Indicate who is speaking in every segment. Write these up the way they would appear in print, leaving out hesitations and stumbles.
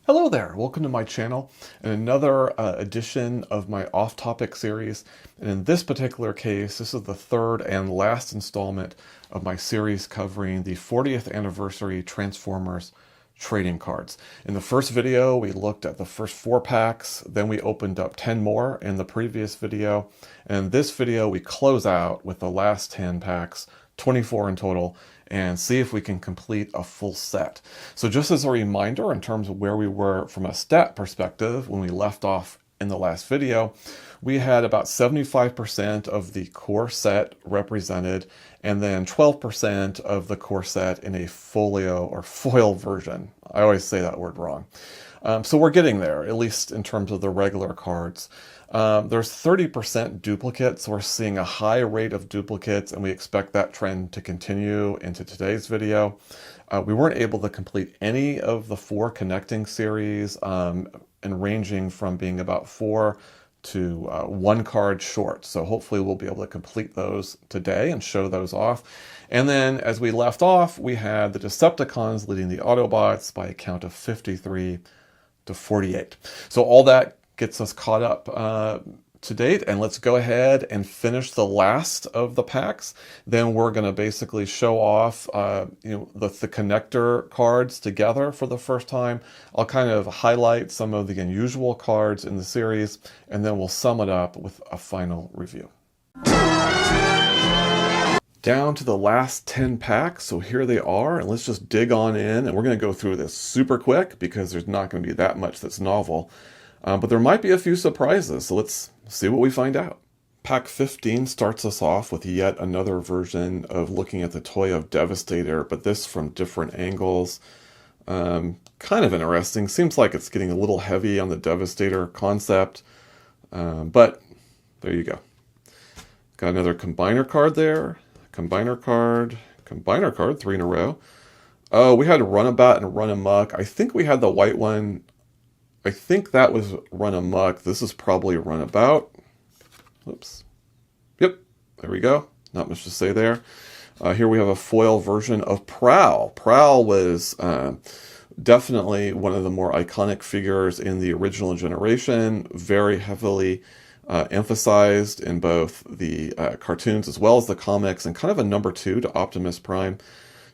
Speaker 1: Hello there, welcome to my channel and another edition of my off-topic series. And in this particular case, this is the third and last installment of my series covering the 40th anniversary Transformers trading cards. In the first video, we looked at the first 4 packs, then we opened up 10 more in the previous video. And in this video, we close out with the last 10 packs, 24 in total, and see if we can complete a full set. So just as a reminder, in terms of where we were from a stat perspective when we left off in the last video, we had about 75% of the core set represented, and then 12% of the core set in a folio or foil version. I always say that word wrong. So we're getting there, at least in terms of the regular cards. There's 30% duplicates, so we're seeing a high rate of duplicates, and we expect that trend to continue into today's video. We weren't able to complete any of the 4 connecting series, and ranging from being about 4 to 1 card short. So hopefully we'll be able to complete those today and show those off. And then as we left off, we had the Decepticons leading the Autobots by a count of 53 to 48. So all that gets us caught up to date, and let's go ahead and finish the last of the packs. Then we're going to basically show off the connector cards together for the first time. I'll kind of highlight some of the unusual cards in the series, and then we'll sum it up with a final review. Down to the last 10 packs, so here they are, and let's just dig on in, and we're going to go through this super quick because there's not going to be that much that's novel. But there might be a few surprises, so let's see what we find out. Pack 15 starts us off with yet another version of looking at the toy of Devastator, but this from different angles. Kind of interesting. Seems like it's getting a little heavy on the Devastator concept, but there you go. Got another combiner card there. Combiner card, 3 in a row. Oh, we had Runabout and Run Amok. I think we had the white one. I think that was Run Amok. This is probably Runabout. Oops. Yep, there we go. Not much to say there. Here we have a foil version of Prowl. Prowl was definitely one of the more iconic figures in the original generation. Very heavily emphasized in both the cartoons as well as the comics, and kind of a number 2 to Optimus Prime.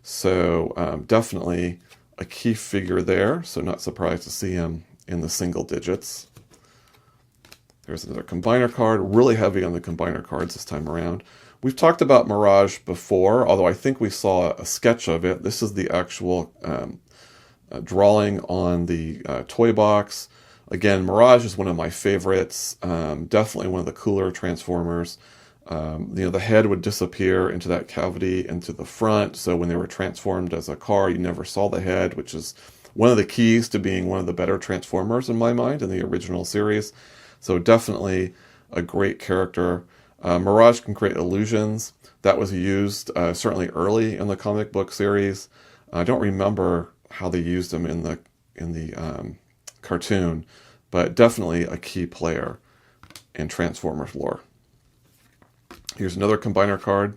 Speaker 1: So definitely a key figure there. So not surprised to see him in the single digits. There's another combiner card, really heavy on the combiner cards this time around. We've talked about Mirage before, although I think we saw a sketch of it. This is the actual drawing on the toy box. Again, Mirage is one of my favorites, definitely one of the cooler Transformers. The head would disappear into that cavity into the front, so when they were transformed as a car, you never saw the head, which is one of the keys to being one of the better Transformers in my mind in the original series. So definitely a great character. Mirage can create illusions. That was used certainly early in the comic book series. I don't remember how they used them in the cartoon, but definitely a key player in Transformers lore. Here's another combiner card.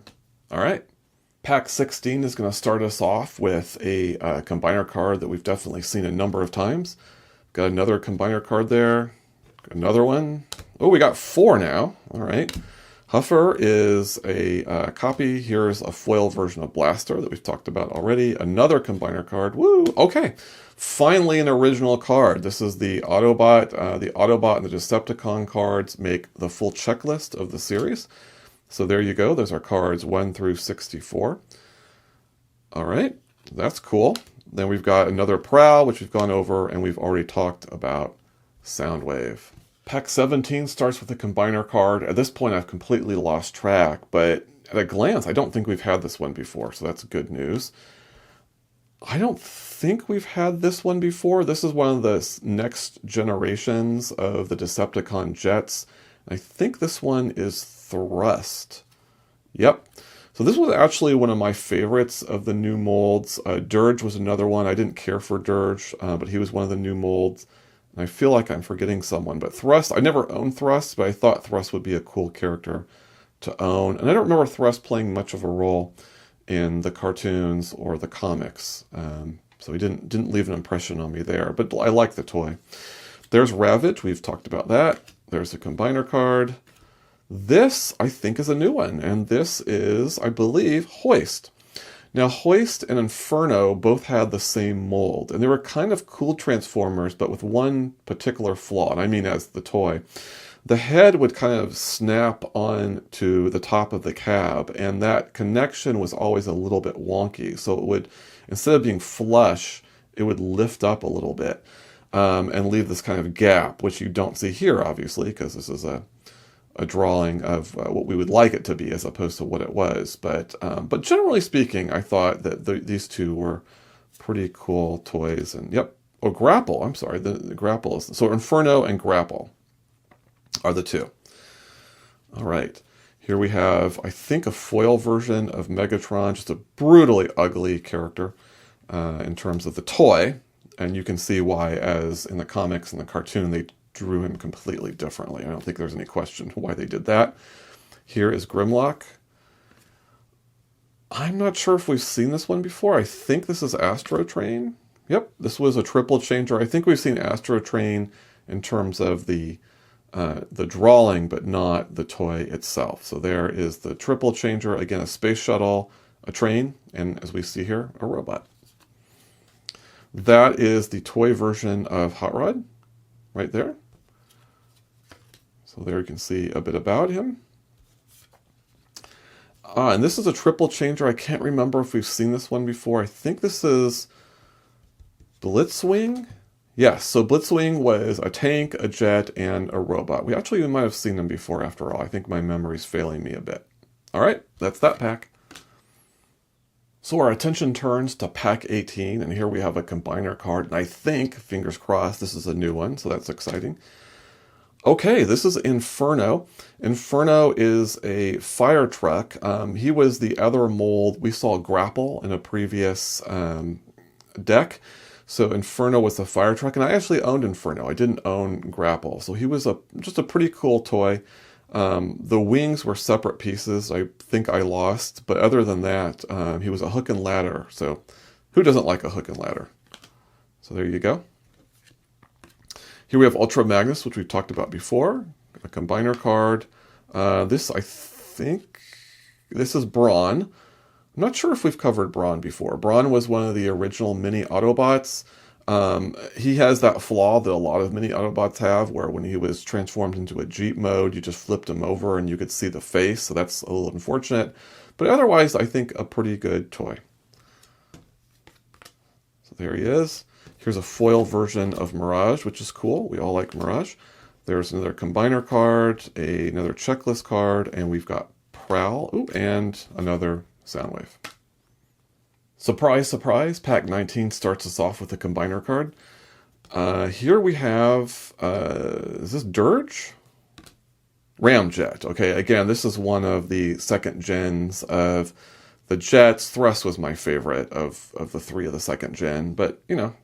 Speaker 1: All right. Pack 16 is going to start us off with a combiner card that we've definitely seen a number of times. Got another combiner card there. Another one. Oh, we got 4 now. All right. Huffer is a copy. Here's a foil version of Blaster that we've talked about already. Another combiner card. Woo! Okay. Finally an original card. This is the Autobot. The Autobot and the Decepticon cards make the full checklist of the series. So there you go. Those are cards 1 through 64. All right. That's cool. Then we've got another Prowl, which we've gone over, and we've already talked about Soundwave. Pack 17 starts with a combiner card. At this point, I've completely lost track, but at a glance, I don't think we've had this one before, so that's good news. I don't think we've had this one before. This is one of the next generations of the Decepticon jets. I think this one is Thrust. Yep. So this was actually one of my favorites of the new molds. Dirge was another one. I didn't care for Dirge, but he was one of the new molds. And I feel like I'm forgetting someone. But Thrust, I never owned Thrust, but I thought Thrust would be a cool character to own. And I don't remember Thrust playing much of a role in the cartoons or the comics. So he didn't leave an impression on me there, but I like the toy. There's Ravage. We've talked about that. There's a combiner card. This, I think, is a new one, and this is, I believe, Hoist. Now, Hoist and Inferno both had the same mold, and they were kind of cool Transformers, but with one particular flaw, and I mean as the toy. The head would kind of snap on to the top of the cab, and that connection was always a little bit wonky. So it would, instead of being flush, it would lift up a little bit and leave this kind of gap, which you don't see here, obviously, because this is a drawing of what we would like it to be as opposed to what it was. But generally speaking, I thought that these two were pretty cool toys. And yep, or Grapple, I'm sorry, the Grapple is, so Inferno and Grapple are the two. All right, here we have, I think, a foil version of Megatron, just a brutally ugly character in terms of the toy. And you can see why, as in the comics and the cartoon, they drew him completely differently. I don't think there's any question why they did that. Here is Grimlock. I'm not sure if we've seen this one before. I think this is Astro Train. Yep, this was a triple changer. I think we've seen Astro Train in terms of the drawing, but not the toy itself. So there is the triple changer. Again, a space shuttle, a train, and as we see here, a robot. That is the toy version of Hot Rod, right there. So there you can see a bit about him. And this is a triple changer. I can't remember if we've seen this one before. I think this is Blitzwing. Yes, so Blitzwing was a tank, a jet, and a robot. We might have seen them before after all. I think my memory's failing me a bit. All right, that's that pack. So our attention turns to pack 18, and here we have a combiner card. And I think, fingers crossed, this is a new one, so that's exciting. Okay, this is Inferno. Inferno is a fire truck. He was the other mold. We saw Grapple in a previous deck. So Inferno was the fire truck, and I actually owned Inferno. I didn't own Grapple. So he was just a pretty cool toy. The wings were separate pieces. I think I lost, but other than that, he was a hook and ladder. So who doesn't like a hook and ladder? So there you go. Here we have Ultra Magnus, which we've talked about before, a combiner card. This, I think, this is Brawn. I'm not sure if we've covered Brawn before. Brawn was one of the original mini Autobots. He has that flaw that a lot of mini Autobots have, where when he was transformed into a Jeep mode, you just flipped him over and you could see the face, so that's a little unfortunate. But otherwise, I think a pretty good toy. So there he is. Here's a foil version of Mirage, which is cool. We all like Mirage. There's another combiner card, another checklist card, and we've got Prowl, and another Soundwave. Surprise, surprise, pack 19 starts us off with a combiner card. Here we have, is this Dirge? Ramjet. Okay, again, this is one of the second gens of the jets. Thrust was my favorite of the three of the second gen, but, you know,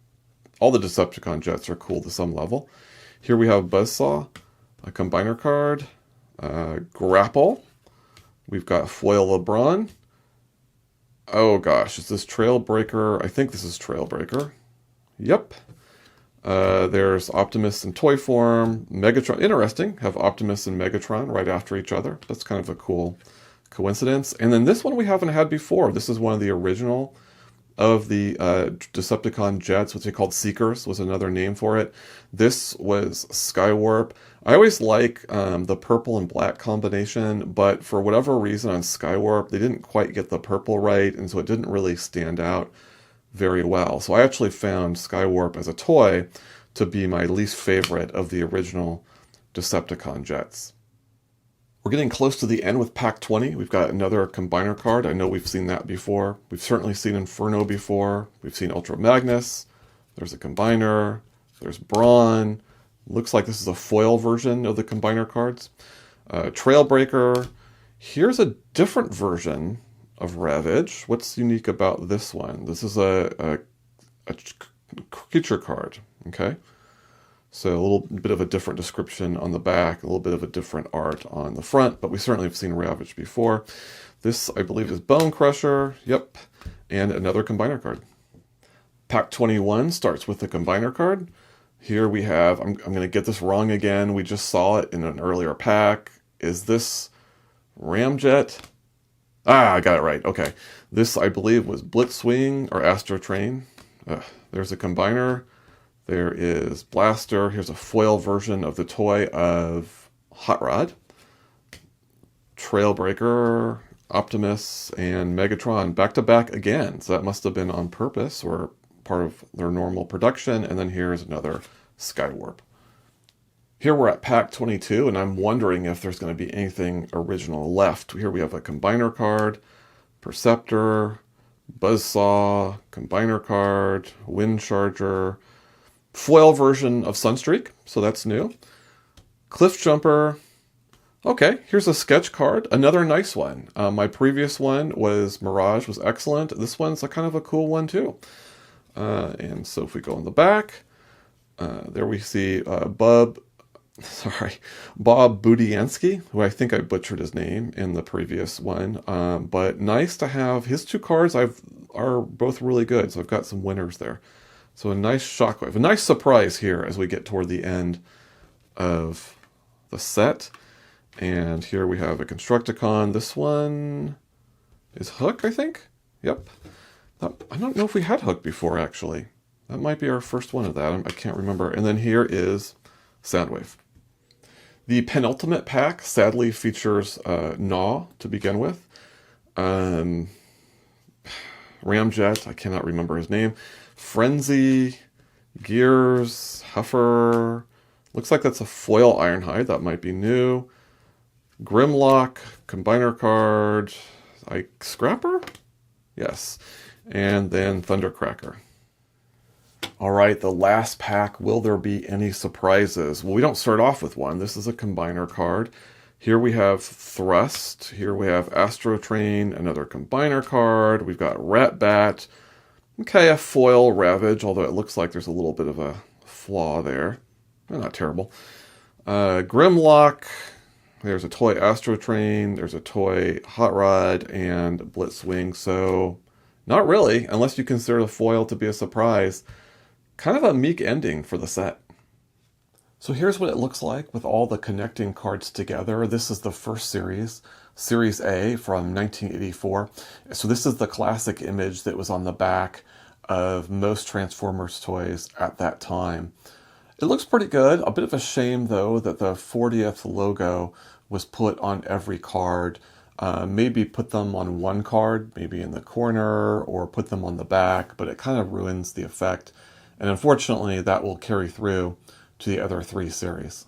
Speaker 1: all the Decepticon jets are cool to some level. Here we have Buzzsaw, a combiner card, Grapple. We've got Foil LeBron. Oh gosh, is this Trailbreaker? I think this is Trailbreaker. Yep. There's Optimus in toy form, Megatron. Interesting, have Optimus and Megatron right after each other. That's kind of a cool coincidence. And then this one we haven't had before. This is one of the original of the Decepticon jets, which they called Seekers, was another name for it. This was Skywarp. I always like the purple and black combination, but for whatever reason on Skywarp, they didn't quite get the purple right, and so it didn't really stand out very well. So I actually found Skywarp as a toy to be my least favorite of the original Decepticon jets. We're getting close to the end with pack 20. We've got another combiner card. I know we've seen that before. We've certainly seen Inferno before. We've seen Ultra Magnus. There's a combiner. There's Brawn. Looks like this is a foil version of the combiner cards. Trailbreaker. Here's a different version of Ravage. What's unique about this one? This is a creature card, okay? So a little bit of a different description on the back, a little bit of a different art on the front, but we certainly have seen Ravage before. This, I believe, is Bone Crusher, yep, and another combiner card. Pack 21 starts with the combiner card. Here we have, I'm going to get this wrong again. We just saw it in an earlier pack. Is this Ramjet? Ah, I got it right. Okay. This, I believe, was Blitzwing or Astro Train. There's a combiner. There is Blaster. Here's a foil version of the toy of Hot Rod, Trailbreaker, Optimus, and Megatron back to back again. So that must have been on purpose or part of their normal production. And then here's another Skywarp. Here we're at pack 22, and I'm wondering if there's going to be anything original left. Here we have a combiner card, Perceptor, Buzzsaw, combiner card, Wind Charger, foil version of Sunstreak, so that's new. Cliff Jumper. Okay, here's a sketch card, another nice one. My previous one was Mirage, was excellent. This one's a kind of a cool one too. And so if we go in the back, there we see Bob Budiansky, who I think I butchered his name in the previous one. But nice to have his two cards are both really good. So I've got some winners there. So a nice Shockwave, a nice surprise here as we get toward the end of the set. And here we have a Constructicon. This one is Hook, I think. Yep. I don't know if we had Hook before, actually. That might be our first one of that. I can't remember. And then here is Soundwave. The penultimate pack sadly features Gnaw to begin with. Ramjet, I cannot remember his name. Frenzy, Gears, Huffer. Looks like that's a foil Ironhide. That might be new. Grimlock, combiner card. Scrapper? Yes. And then Thundercracker. All right, the last pack. Will there be any surprises? Well, we don't start off with one. This is a combiner card. Here we have Thrust. Here we have Astro Train, another combiner card. We've got Ratbat. Okay, a foil Ravage, although it looks like there's a little bit of a flaw there. Not terrible. Grimlock. There's a toy Astro Train. There's a toy Hot Rod and Blitzwing. So not really, unless you consider the foil to be a surprise. Kind of a meek ending for the set. So here's what it looks like with all the connecting cards together. This is the first series, Series A from 1984. So this is the classic image that was on the back of most Transformers toys at that time. It looks pretty good. A bit of a shame, though, that the 40th logo was put on every card. Maybe put them on one card, maybe in the corner, or put them on the back, but it kind of ruins the effect. And unfortunately, that will carry through to the other three series.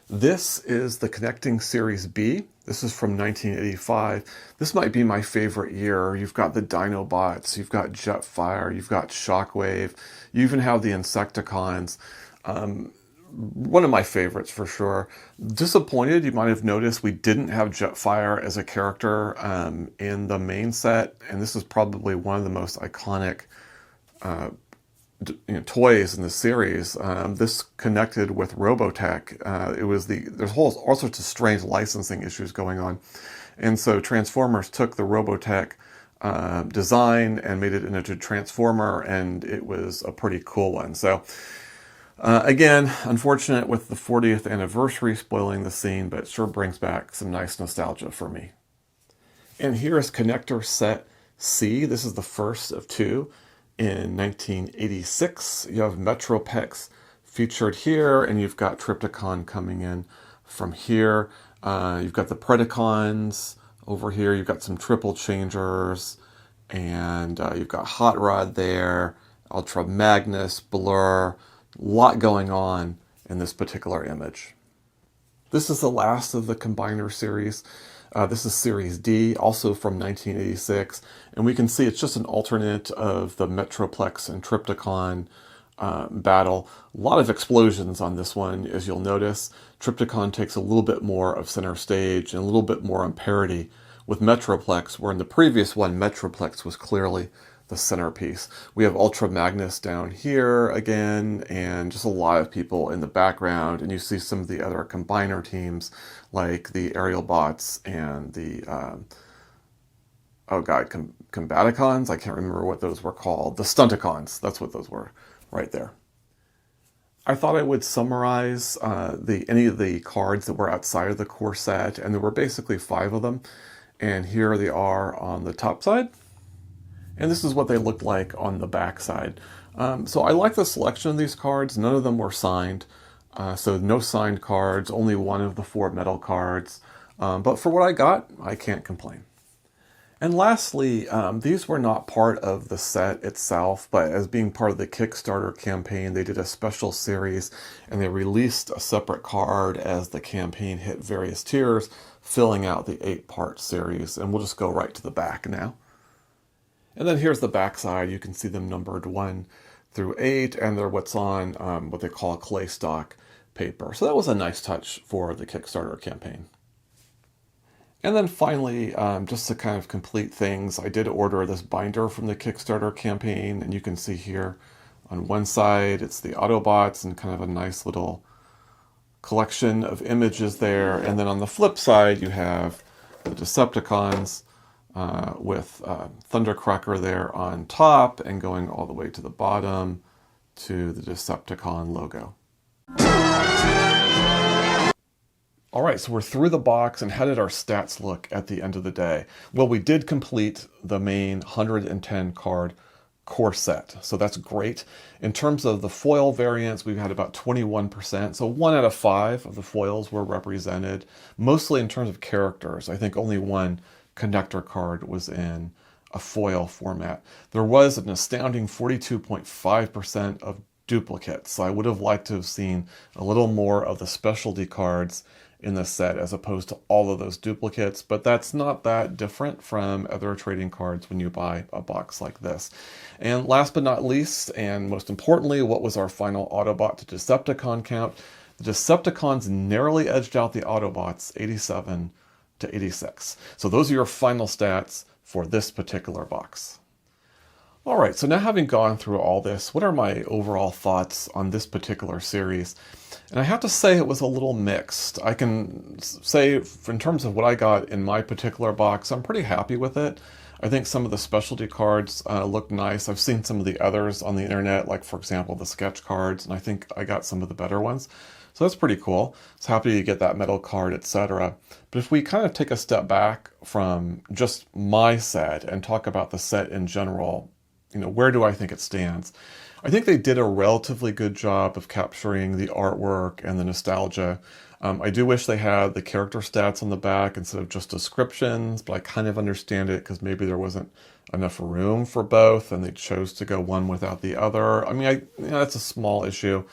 Speaker 1: This is the Connecting Series B. This is from 1985. This might be my favorite year. You've got the Dinobots, you've got Jetfire, you've got Shockwave, you even have the Insecticons. One of my favorites for sure. Disappointed, you might have noticed we didn't have Jetfire as a character in the main set, and this is probably one of the most iconic toys in the series. This connected with Robotech. There's all sorts of strange licensing issues going on, and so Transformers took the Robotech design and made it into a Transformer, and it was a pretty cool one. So again, unfortunate with the 40th anniversary spoiling the scene, but it sure brings back some nice nostalgia for me. And here is Connector Set C. This is the first of two. In 1986, you have Metropex featured here, and you've got Trypticon coming in from here. You've got the Predacons over here. You've got some Triple Changers, and you've got Hot Rod there, Ultra Magnus, Blur. A lot going on in this particular image. This is the last of the Combiner series. This is Series D, also from 1986, and we can see it's just an alternate of the Metroplex and Trypticon battle. A lot of explosions on this one, as you'll notice. Trypticon takes a little bit more of center stage and a little bit more on parity with Metroplex, where in the previous one, Metroplex was clearly the centerpiece. We have Ultra Magnus down here again, and just a lot of people in the background, and you see some of the other combiner teams like the Aerial Bots and the oh god, Combaticons? I can't remember what those were called. The Stunticons, that's what those were right there. I thought I would summarize any of the cards that were outside of the core set, and there were basically 5 of them. And here they are on the top side. And this is what they looked like on the back side. So I like the selection of these cards. None of them were signed. So no signed cards, only 1 of the 4 metal cards. But for what I got, I can't complain. And lastly, these were not part of the set itself, but as being part of the Kickstarter campaign, they did a special series and they released a separate card as the campaign hit various tiers, filling out the 8-part series. And we'll just go right to the back now. And then here's the back side. You can see them numbered 1 through 8, and they're what's on what they call a clay stock paper. So that was a nice touch for the Kickstarter campaign. And then finally, just to kind of complete things, I did order this binder from the Kickstarter campaign, and you can see here on one side, it's the Autobots and kind of a nice little collection of images there. And then on the flip side, you have the Decepticons with Thundercracker there on top and going all the way to the bottom to the Decepticon logo. All right, so we're through the box, and how did our stats look at the end of the day? Well, we did complete the main 110 card core set, so that's great. In terms of the foil variants, we've had about 21%, so 1 out of 5 of the foils were represented, mostly in terms of characters. I think only 1 connector card was in a foil format. There was an astounding 42.5% of duplicates, so I would have liked to have seen a little more of the specialty cards in the set as opposed to all of those duplicates, but that's not that different from other trading cards when you buy a box like this. And last but not least, and most importantly, what was our final Autobot to Decepticon count? The Decepticons narrowly edged out the Autobots 87 to 86. So those are your final stats for this particular box. All right, so now having gone through all this, what are my overall thoughts on this particular series? And I have to say it was a little mixed. I can say in terms of what I got in my particular box, I'm pretty happy with it. I think some of the specialty cards look nice. I've seen some of the others on the internet, like for example, the sketch cards, and I think I got some of the better ones. So that's pretty cool. I was happy to get that metal card, etc. But if we kind of take a step back from just my set and talk about the set in general, where do I think it stands? I think they did a relatively good job of capturing the artwork and the nostalgia. I do wish they had the character stats on the back instead of just descriptions, but I kind of understand it because maybe there wasn't enough room for both and they chose to go one without the other. I mean, that's a small issue.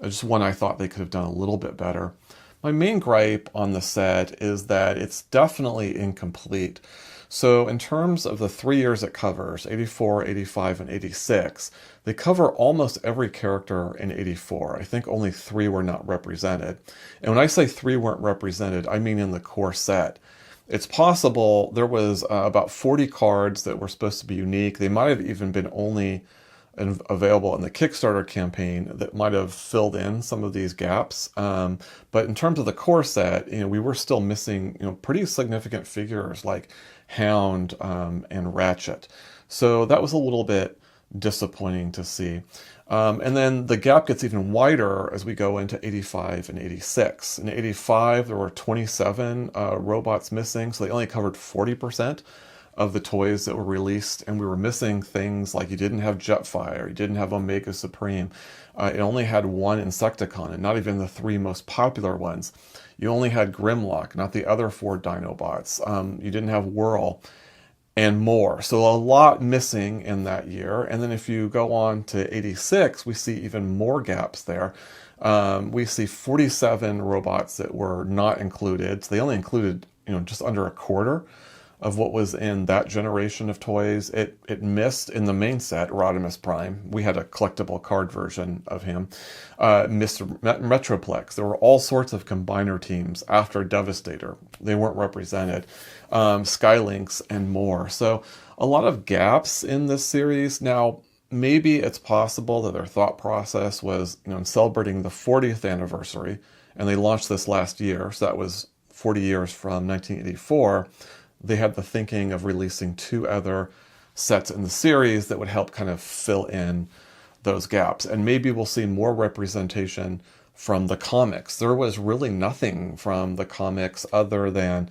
Speaker 1: Just one I thought they could have done a little bit better. My main gripe on the set is that it's definitely incomplete. So in terms of the 3 years it covers, 84, 85, and 86, they cover almost every character in 84. I think only 3 were not represented. And when I say 3 weren't represented, I mean in the core set. It's possible there was about 40 cards that were supposed to be unique. They might have even been only available in the Kickstarter campaign that might have filled in some of these gaps. But in terms of the core set, we were still missing, pretty significant figures like Hound and Ratchet. So that was a little bit disappointing to see. And then the gap gets even wider as we go into 85 and 86. In 85, there were 27 robots missing, so they only covered 40% of the toys that were released, and we were missing things like you didn't have Jetfire, you didn't have Omega Supreme, it only had 1 Insecticon, and not even the 3 most popular ones. You only had Grimlock, not the other 4 Dinobots. You didn't have Whirl, and more. So a lot missing in that year. And then if you go on to 86, we see even more gaps there. We see 47 robots that were not included. So they only included, just under a quarter of what was in that generation of toys. It missed in the main set, Rodimus Prime. We had a collectible card version of him. Missed Metroplex. There were all sorts of combiner teams after Devastator. They weren't represented. Skylynx and more. So a lot of gaps in this series. Now, maybe it's possible that their thought process was, in celebrating the 40th anniversary, and they launched this last year, so that was 40 years from 1984, they had the thinking of releasing 2 other sets in the series that would help kind of fill in those gaps. And maybe we'll see more representation from the comics. There was really nothing from the comics other than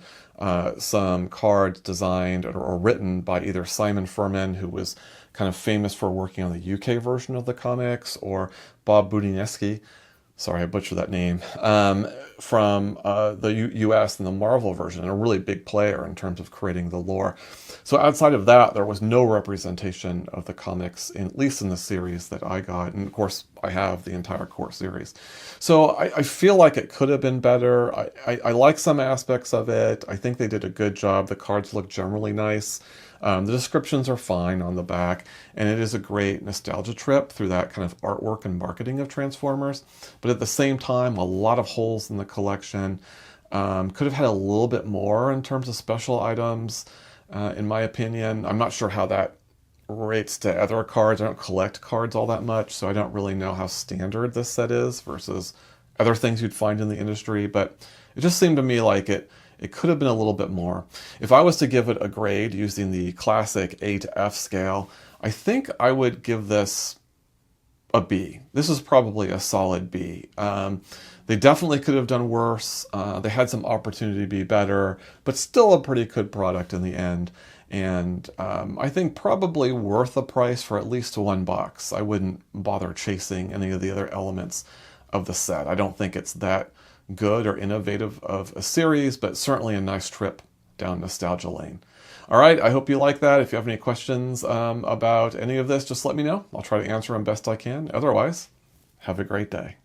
Speaker 1: some cards designed or written by either Simon Furman, who was kind of famous for working on the UK version of the comics, or Bob Budiansky, sorry, I butchered that name, from the US and the Marvel version, and a really big player in terms of creating the lore. So outside of that, there was no representation of the comics, at least in the series that I got. And of course, I have the entire core series. So I feel like it could have been better. I like some aspects of it. I think they did a good job. The cards look generally nice. The descriptions are fine on the back, and it is a great nostalgia trip through that kind of artwork and marketing of Transformers. But at the same time, a lot of holes in the collection. Could have had a little bit more in terms of special items, in my opinion. I'm not sure how that rates to other cards. I don't collect cards all that much, so I don't really know how standard this set is versus other things you'd find in the industry. But it just seemed to me like it could have been a little bit more. If I was to give it a grade using the classic A to F scale, I think I would give this a B. This is probably a solid B. They definitely could have done worse. They had some opportunity to be better, but still a pretty good product in the end. And I think probably worth the price for at least $1. I wouldn't bother chasing any of the other elements of the set. I don't think it's that good or innovative of a series, but certainly a nice trip down nostalgia lane. All right, I hope you like that. If you have any questions about any of this, just let me know. I'll try to answer them best I can. Otherwise, have a great day.